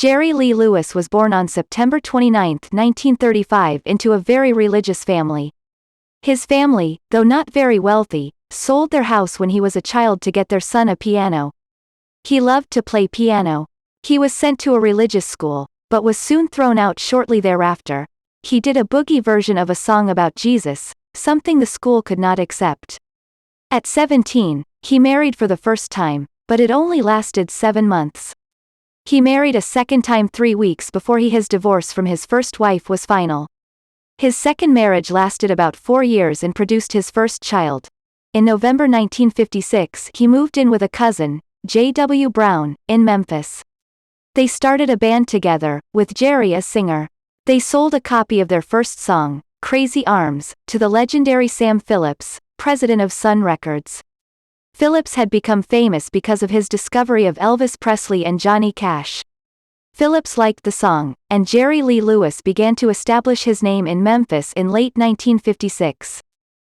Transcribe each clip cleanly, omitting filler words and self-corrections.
Jerry Lee Lewis was born on September 29, 1935 into a very religious family. His family, though not very wealthy, sold their house when he was a child to get their son a piano. He loved to play piano. He was sent to a religious school, but was soon thrown out shortly thereafter. He did a boogie version of a song about Jesus, something the school could not accept. At 17, he married for the first time, but it only lasted 7 months. He married a second time 3 weeks before his divorce from his first wife was final. His second marriage lasted about 4 years and produced his first child. In November 1956 he moved in with a cousin, J.W. Brown, in Memphis. They started a band together, with Jerry as singer. They sold a copy of their first song, Crazy Arms, to the legendary Sam Phillips, president of Sun Records. Phillips had become famous because of his discovery of Elvis Presley and Johnny Cash. Phillips liked the song, and Jerry Lee Lewis began to establish his name in Memphis in late 1956.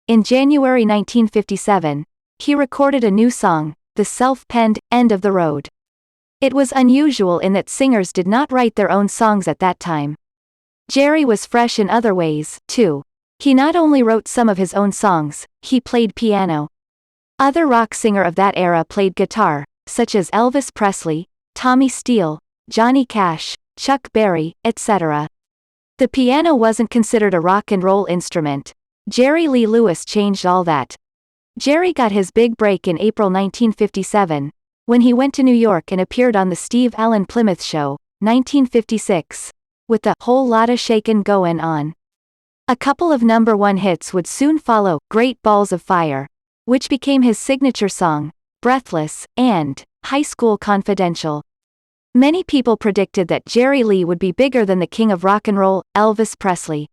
In January 1957, he recorded a new song, the self-penned, End of the Road. It was unusual in that singers did not write their own songs at that time. Jerry was fresh in other ways, too. He not only wrote some of his own songs, he played piano. Other rock singers of that era played guitar, such as Elvis Presley, Tommy Steele, Johnny Cash, Chuck Berry, etc. The piano wasn't considered a rock and roll instrument. Jerry Lee Lewis changed all that. Jerry got his big break in April 1957, when he went to New York and appeared on the Steve Allen Plymouth Show, 1956, with the Whole Lotta Shakin' Goin' On. A couple of #1 hits would soon follow, Great Balls of Fire, which became his signature song, Breathless, and High School Confidential. Many people predicted that Jerry Lee would be bigger than the king of rock and roll, Elvis Presley.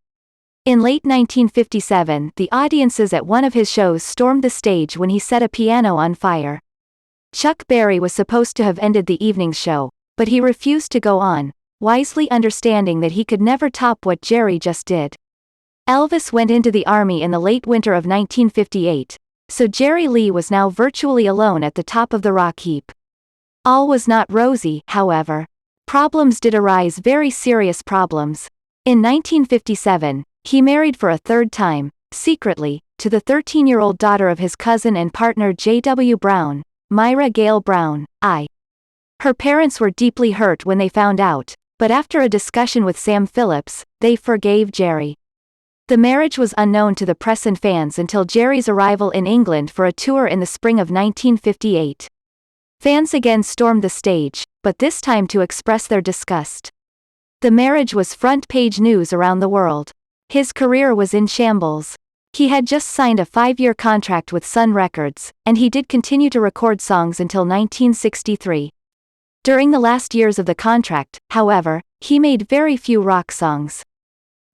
In late 1957, the audiences at one of his shows stormed the stage when he set a piano on fire. Chuck Berry was supposed to have ended the evening's show, but he refused to go on, wisely understanding that he could never top what Jerry just did. Elvis went into the army in the late winter of 1958, so Jerry Lee was now virtually alone at the top of the rock heap. All was not rosy, however. Problems did arise, very serious problems. In 1957, he married for a third time, secretly, to the 13-year-old daughter of his cousin and partner J.W. Brown, Myra Gale Brown, I. Her parents were deeply hurt when they found out, but after a discussion with Sam Phillips, they forgave Jerry. The marriage was unknown to the press and fans until Jerry's arrival in England for a tour in the spring of 1958. Fans again stormed the stage, but this time to express their disgust. The marriage was front-page news around the world. His career was in shambles. He had just signed a 5-year contract with Sun Records, and he did continue to record songs until 1963. During the last years of the contract, however, he made very few rock songs.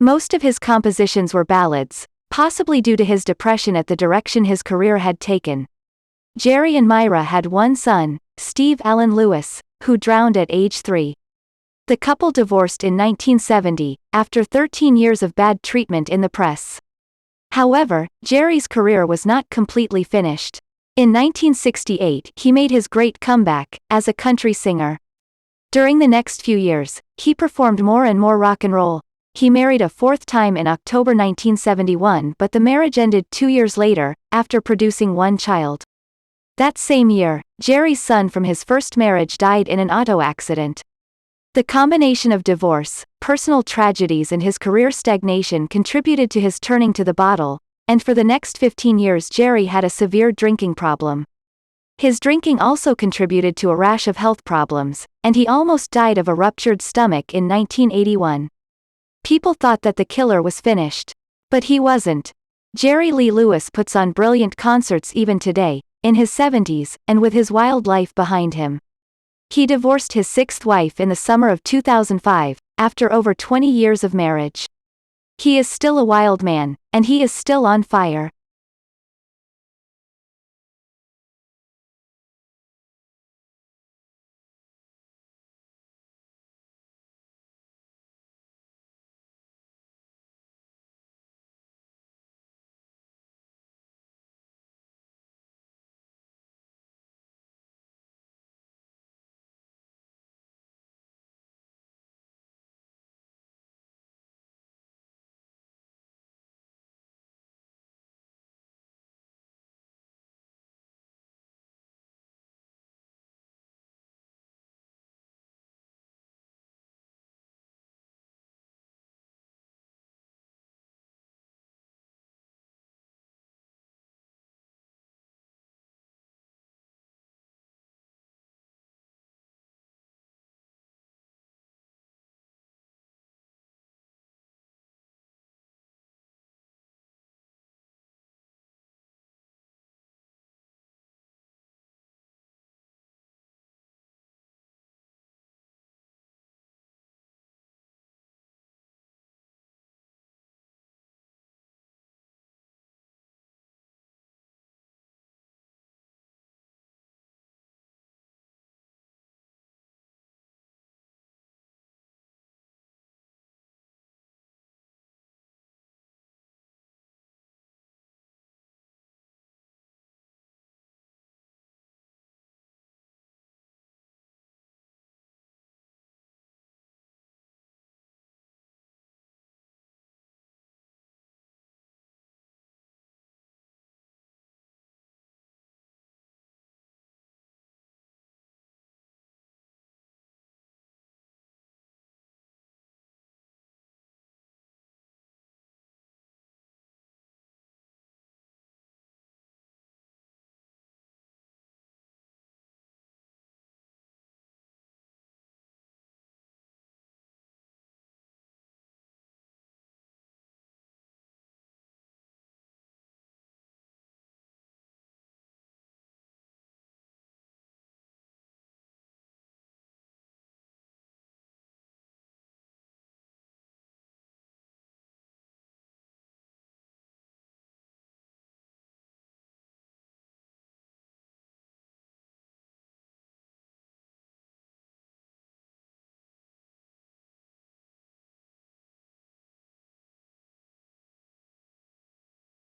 Most of his compositions were ballads, possibly due to his depression at the direction his career had taken. Jerry and Myra had one son, Steve Allen Lewis, who drowned at age 3. The couple divorced in 1970, after 13 years of bad treatment in the press. However, Jerry's career was not completely finished. In 1968 he made his great comeback, as a country singer. During the next few years, he performed more and more rock and roll. He married a 4th time in October 1971, but the marriage ended 2 years later, after producing one child. That same year, Jerry's son from his first marriage died in an auto accident. The combination of divorce, personal tragedies and his career stagnation contributed to his turning to the bottle, and for the next 15 years Jerry had a severe drinking problem. His drinking also contributed to a rash of health problems, and he almost died of a ruptured stomach in 1981. People thought that the killer was finished. But he wasn't. Jerry Lee Lewis puts on brilliant concerts even today, in his 70s, and with his wild life behind him. He divorced his 6th wife in the summer of 2005, after over 20 years of marriage. He is still a wild man, and he is still on fire.